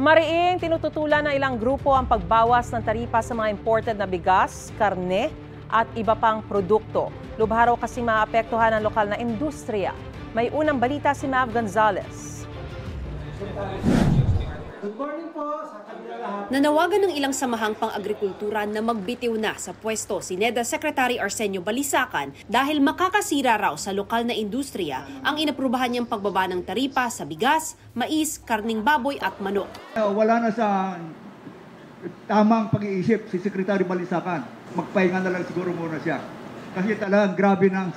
Mariing tinututulan ng ilang grupo ang pagbawas ng taripa sa mga imported na bigas, karne at iba pang produkto. Lubha raw kasi maapektuhan ang lokal na industriya. May unang balita si Mav Gonzalez. Good morning po sa kanila lahat. Nanawagan ng ilang samahang pang-agrikultura na magbitiw na sa pwesto si NEDA Secretary Arsenio Balisacan dahil makakasira raw sa lokal na industriya ang inaprubahan niyang pagbaba ng taripa sa bigas, mais, karning baboy at manok. Wala na sa tamang pag-iisip si Secretary Balisacan. Magpahinga na lang siguro muna siya. Kasi talagang grabe ng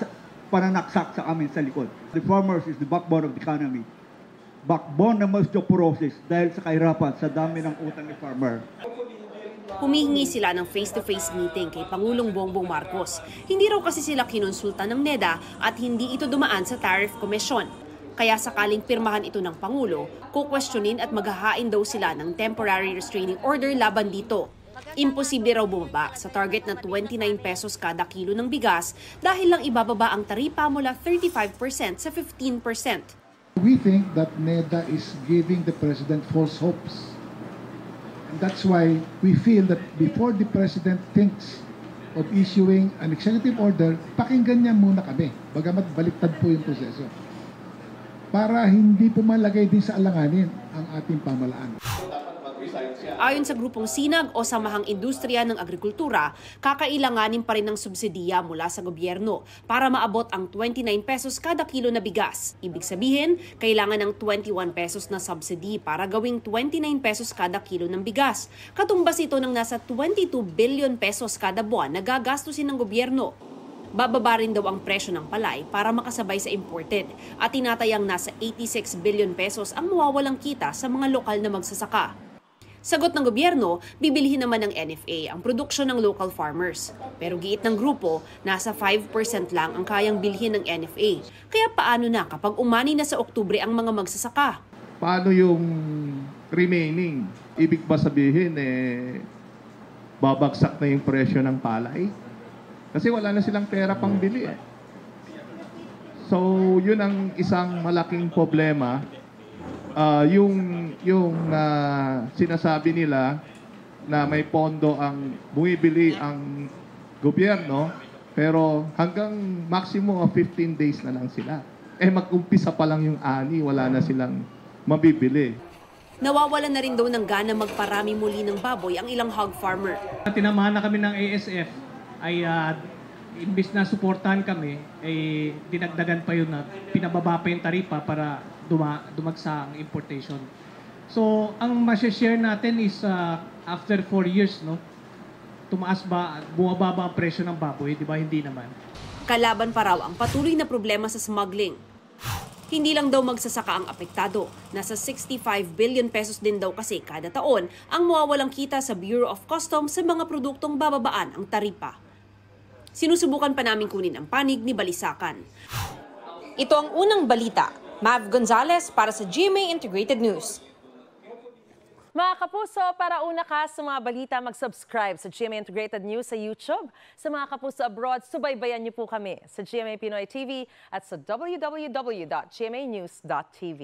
pananaksak sa amin sa likod. The farmers is the backbone of the economy. Backbone ng osteoporosis dahil sa kahirapan sa dami ng utang ni farmer. Humihingi sila ng face-to-face meeting kay Pangulong Bongbong Marcos. Hindi raw kasi sila kinonsulta ng NEDA at hindi ito dumaan sa Tariff Commission. Kaya sakaling pirmahan ito ng Pangulo, kukwestiyonin at maghahain daw sila ng temporary restraining order laban dito. Imposible raw bumaba sa target na 29 pesos kada kilo ng bigas dahil lang ibababa ang taripa mula 35% sa 15%. We think that NEDA is giving the President false hopes. And that's why we feel that before the President thinks of issuing an executive order, pakinggan niya muna kami, bagamat baliktad po yung proseso. Para hindi po malagay din sa alanganin ang ating pamalaan. Ayon sa grupong Sinag o Samahang Industriya ng Agrikultura, kakailanganin pa rin ng subsidiya mula sa gobyerno para maabot ang 29 pesos kada kilo na bigas. Ibig sabihin, kailangan ng 21 pesos na subsidy para gawing 29 pesos kada kilo ng bigas. Katumbas ito ng nasa 22 billion pesos kada buwan na gagastusin ng gobyerno. Bababa rin daw ang presyo ng palay para makasabay sa imported at tinatayang nasa 86 billion pesos ang mawawalang kita sa mga lokal na magsasaka. Sagot ng gobyerno, bibilihin naman ng NFA ang produksyon ng local farmers. Pero giit ng grupo, nasa 5% lang ang kayang bilhin ng NFA. Kaya paano na kapag umani na sa Oktubre ang mga magsasaka? Paano yung remaining? Ibig ba sabihin, babagsak na yung presyo ng palay? Kasi wala na silang pera pang bili. So, yun ang isang malaking problema. Yung sinasabi nila na may pondo ang bumibili ang gobyerno, pero hanggang maximum of 15 days na lang sila. Mag-umpisa pa lang yung ani, wala na silang mabibili. Nawawalan na rin daw ng gana magparami muli ng baboy ang ilang hog farmer. Tinamahan na kami ng ASF ay imbis na suportahan kami, ay dinagdagan pa yun na pinababa pa yung taripa para dumagsa ang importation. So, ang ma-share natin is after 4 years, no? Bumababa ang presyo ng baboy, di ba? Hindi naman. Kalaban pa raw ang patuloy na problema sa smuggling. Hindi lang daw magsasaka ang apektado. Nasa 65 billion pesos din daw kasi kada taon ang mawawalang kita sa Bureau of Customs sa mga produktong bababaan ang taripa. Sinusubukan pa namin kunin ang panig ni Balisacan. Ito ang unang balita. Mav Gonzalez para sa GMA Integrated News. Mga kapuso, para una ka sa mga balita, mag-subscribe sa GMA Integrated News sa YouTube. Sa mga kapuso abroad, subaybayan niyo po kami sa GMA Pinoy TV at sa www.gmanews.tv.